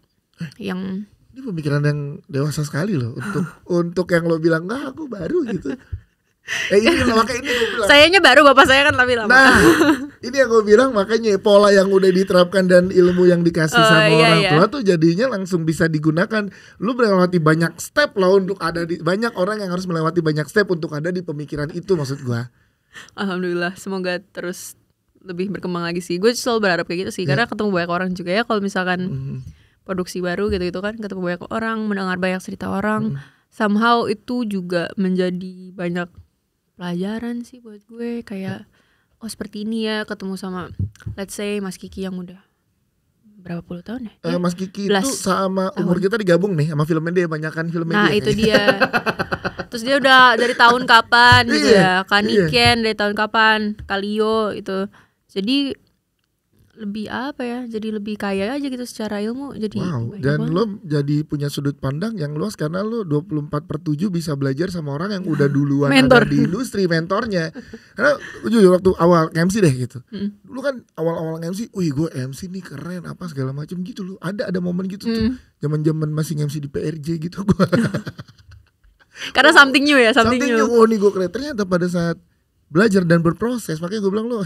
yang ini pemikiran yang dewasa sekali loh untuk yang lo bilang aku baru gitu. Ini makanya ini gue bilang. Sayanya baru, bapak saya kan lebih lama. Nah, ini yang gue bilang, makanya pola yang udah diterapkan dan ilmu yang dikasih sama orang tua tuh jadinya langsung bisa digunakan. Lu melewati banyak step loh untuk ada di, banyak orang yang harus melewati banyak step untuk ada di pemikiran itu, maksud gue. Alhamdulillah, semoga terus lebih berkembang lagi sih. Gue selalu berharap kayak gitu sih, karena ketemu banyak orang juga ya. Kalau misalkan produksi baru gitu kan, ketemu banyak orang, mendengar banyak cerita orang, somehow itu juga menjadi banyak pelajaran sih buat gue. Kayak seperti ini ya, ketemu sama let's say Mas Kiki yang udah berapa puluh tahun ya? Mas Kiki itu sama umur kita digabung nih sama filmnya dia, banyakan filmnya dia. Nah itu dia. Terus dia udah dari tahun kapan gitu ya, Kaniken dari tahun kapan, Kalio itu. Jadi lebih apa ya, jadi lebih kaya aja gitu secara ilmu. Jadi dan lo jadi punya sudut pandang yang luas karena lo 24/7 bisa belajar sama orang yang udah duluan ada di industri, mentornya. Karena jujur waktu awal MC deh gitu, dulu kan awal-awal MC, gue MC nih keren apa segala macam gitu loh. Ada momen gitu tuh, zaman-zaman masih MC di PRJ gitu gue. Karena something new ya, something new. Nih gue keren. Ternyata pada saat belajar dan berproses, makanya gue bilang lo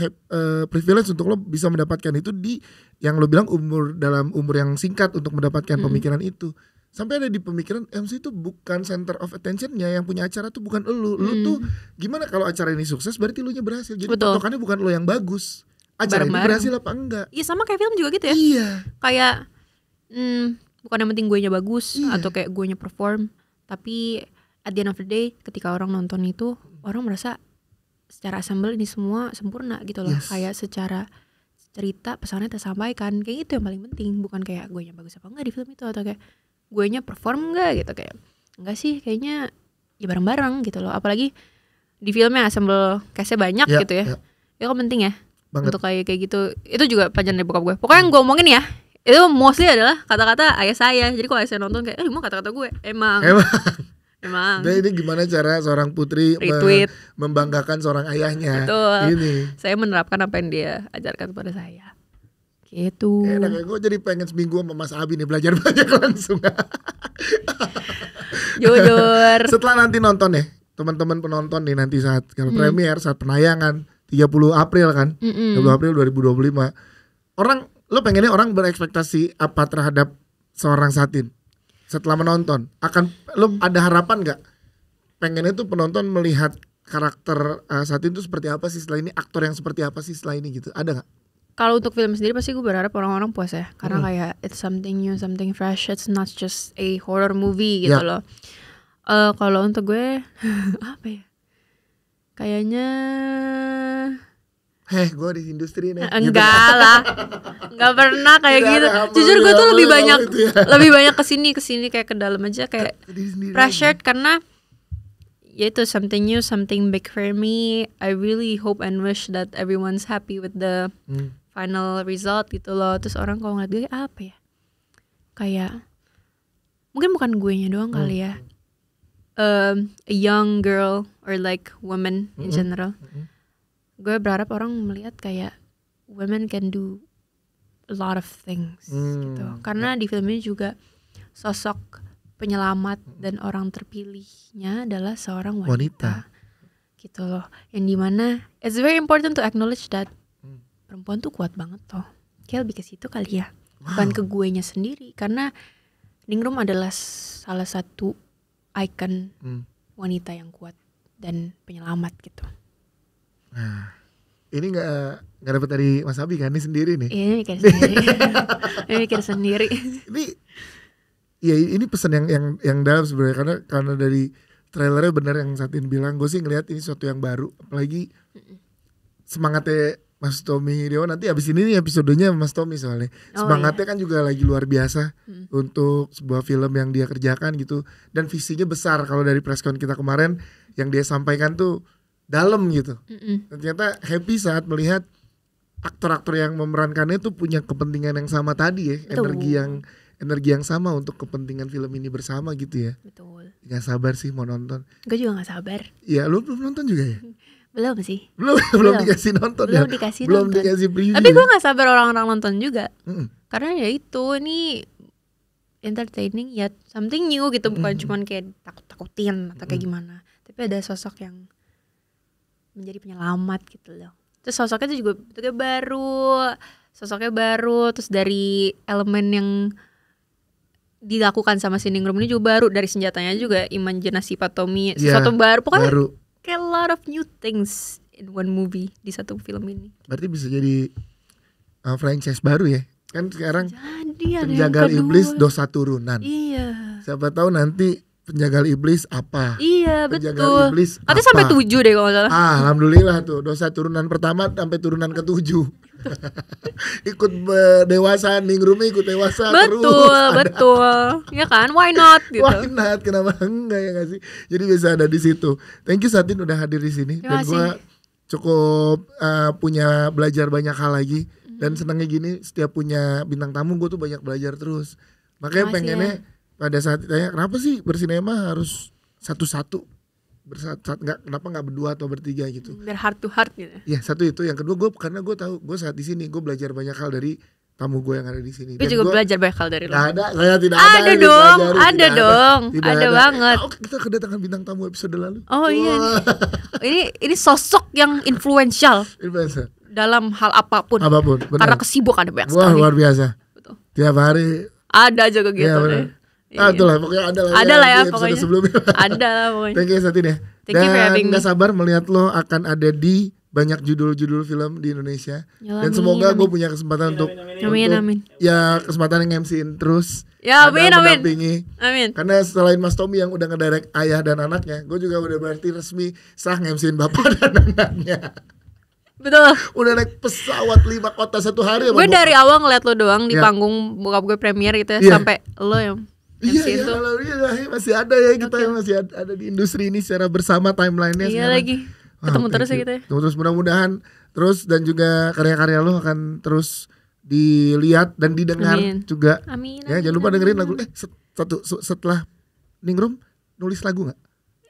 privilege untuk lo bisa mendapatkan itu di yang lo bilang dalam umur yang singkat untuk mendapatkan pemikiran itu. Sampai ada di pemikiran MC itu bukan center of attention-nya, yang punya acara tuh bukan lo tuh gimana kalau acara ini sukses berarti lo nya berhasil. Jadi patokannya bukan lo yang bagus, acara ini berhasil apa enggak. Iya, sama kayak film juga gitu ya. Iya. Kayak bukan yang penting gue nya bagus atau kayak gue nya perform, tapi at the end of the day ketika orang nonton itu, orang merasa secara assemble ini semua sempurna gitu loh. Kayak secara cerita pesannya tersampaikan, kayak itu yang paling penting. Bukan kayak gue nya bagus apa enggak di film itu, atau kayak gue nya perform enggak gitu. Kayak enggak sih, kayaknya ya bareng-bareng gitu loh. Apalagi di filmnya assemble cast-nya banyak gitu ya. Itu kan penting ya banget. Untuk kayak gitu. Itu juga pelajaran dari bokap gue. Pokoknya yang gue omongin ya, itu mostly adalah kata-kata ayah saya. Jadi kalau ayah saya nonton kayak mau kata-kata gue emang. Emang. Nah, ini gimana cara seorang putri membanggakan seorang ayahnya. Betul. Ini. Saya menerapkan apa yang dia ajarkan kepada saya. Gitu. Enak ya, gue jadi pengen seminggu sama Mas Abi nih belajar banyak langsung. Jujur. Setelah nanti nonton ya, teman-teman penonton nih nanti saat kalau premier, saat penayangan 30 April kan, 30 April 2025. Lo pengennya orang berekspektasi apa terhadap seorang Satin? Setelah menonton, lo ada harapan nggak? Pengennya tuh penonton melihat karakter Satin tuh seperti apa sih setelah ini, aktor yang seperti apa sih setelah ini gitu, ada nggak? Kalau untuk film sendiri pasti gue berharap orang-orang puas ya, karena kayak it's something new, something fresh, it's not just a horror movie gitu loh. Kalau untuk gue apa ya? Kayaknya gue di industri nih. Enggak lah, enggak pernah kayak gitu. Jujur gue tuh lebih banyak kesini kayak ke dalam aja, kayak pressured karena ya itu something new, something big for me. I really hope and wish that everyone's happy with the final result gitu loh. Terus orang kalau ngeliat gue apa ya? Kayak mungkin bukan gue nya doang kali ya. A young girl or like woman in general. Gue berharap orang melihat kayak women can do a lot of things gitu. Karena di film ini juga sosok penyelamat dan orang terpilihnya adalah seorang wanita. gitu loh. Yang dimana it's very important to acknowledge that perempuan tuh kuat banget toh. Kayak lebih ke situ kali ya. Bukan ke guenya sendiri. Karena Ningrum adalah salah satu icon wanita yang kuat dan penyelamat gitu. Nah, ini nggak dapat dari Mas Abi kan, ini sendiri nih. Ini mikir sendiri. Ini mikir sendiri. Ini pesan yang dalam sebenarnya, karena dari trailernya benar yang Satin bilang, gue sih ngelihat ini sesuatu yang baru, apalagi semangatnya Mas Tommy Dewa nanti abis ini nih episodenya Mas Tommy soalnya semangatnya kan juga lagi luar biasa untuk sebuah film yang dia kerjakan gitu, dan visinya besar. Kalau dari presscon kita kemarin yang dia sampaikan tuh dalam gitu. Dan ternyata happy saat melihat aktor-aktor yang memerankannya tuh punya kepentingan yang sama tadi ya. Energi yang sama untuk kepentingan film ini bersama gitu ya. Betul. Gak sabar sih mau nonton. Gue juga gak sabar. Iya, lu belum nonton juga ya? Belum sih. Belum dikasih nonton ya? Belum dikasih preview. Tapi gue gak sabar orang-orang nonton juga. Karena ya itu, ini entertaining ya, something new gitu. Bukan cuman kayak takut-takutin atau kayak gimana. Tapi ada sosok yang menjadi penyelamat gitu loh. Terus sosoknya itu juga bentuknya baru, terus dari elemen yang dilakukan sama si Ningrum ini juga baru, dari senjatanya juga imajinasi Patomi, sesuatu baru, pokoknya kayak a lot of new things in one movie di satu film ini. Berarti bisa jadi franchise baru ya? Kan sekarang jadi Penjagal Iblis Dosa Turunan. Iya. Siapa tahu nanti Penjagal Iblis apa? Iya, Penjagal betul. Iblis katanya sampai 7 deh kalau nggak salah. Alhamdulillah tuh, Dosa Turunan pertama sampai turunan ke-7. Ikut dewasa, Ningrum ikut dewasa terus. Betul. Ya kan, why not gitu. Why not? Kenapa enggak ya, gak sih? Jadi bisa ada di situ. Thank you Satin udah hadir di sini. Dan gue cukup punya belajar banyak hal lagi. Dan senangnya gini, setiap punya bintang tamu gue tuh banyak belajar terus. Makanya pengennya pada saat ditanya kenapa sih bersinema harus satu-satu, kenapa nggak berdua atau bertiga gitu, biar heart to heart gitu ya. Satu itu, yang kedua gue karena gue tahu gue saat di sini gue belajar banyak hal dari tamu gue yang ada di sini. Gue juga belajar banyak hal dari lo. Saya tidak ada dong, ada dong, ada banget. Kita kedatangan bintang tamu episode lalu. Oh iya, ini sosok yang influential dalam hal apapun. Karena kesibukan ada banyak sekali. Luar biasa. Betul. Tiap hari ada aja kegiatan. Itulah pokoknya ada lah ya pokoknya. Sebelumnya. Ada lah pokoknya. Thank you Satin ya. Thank you for having me. Gak sabar melihat lo akan ada di banyak judul-judul film di Indonesia. Dan semoga gue punya kesempatan untuk ya kesempatan MC-in terus. Ya amin. Karena selain Mas Tommy yang udah ngedirect Ayah dan Anaknya, gue juga udah berarti resmi sah MC-in Bapak dan Anaknya. Betul. Udah naik pesawat 5 kota satu hari. Gue dari awal ngeliat lo doang di panggung bokap gue premier gitu ya, sampai lo yang Iya, masih ada ya kita yang masih ada di industri ini secara bersama timelinenya. Iya sekarang. Lagi ketemu terus ya kita. Terus mudah-mudahan terus, dan juga karya-karya lo akan terus dilihat dan didengar juga. Amin. Ya, jangan lupa dengerin lagu. Setelah Ningrum nulis lagu nggak?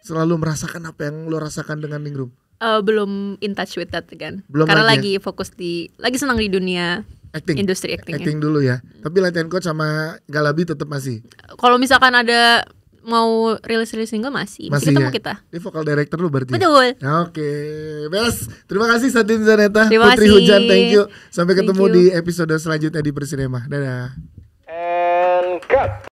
Selalu merasakan apa yang lo rasakan dengan Ningrum? Belum in touch with that kan. lagi Karena lagi fokus lagi senang di dunia industri acting dulu ya. Tapi latihan coach sama Galabi tetap masih. Kalau misalkan ada mau rilis single masih ketemu kita. Ini vokal director lu berarti. Betul. Oke, beres. Terima kasih Satin Zaneta, Putri Hujan. Thank you. Sampai ketemu di episode selanjutnya di Bersinema. Dadah. And cut.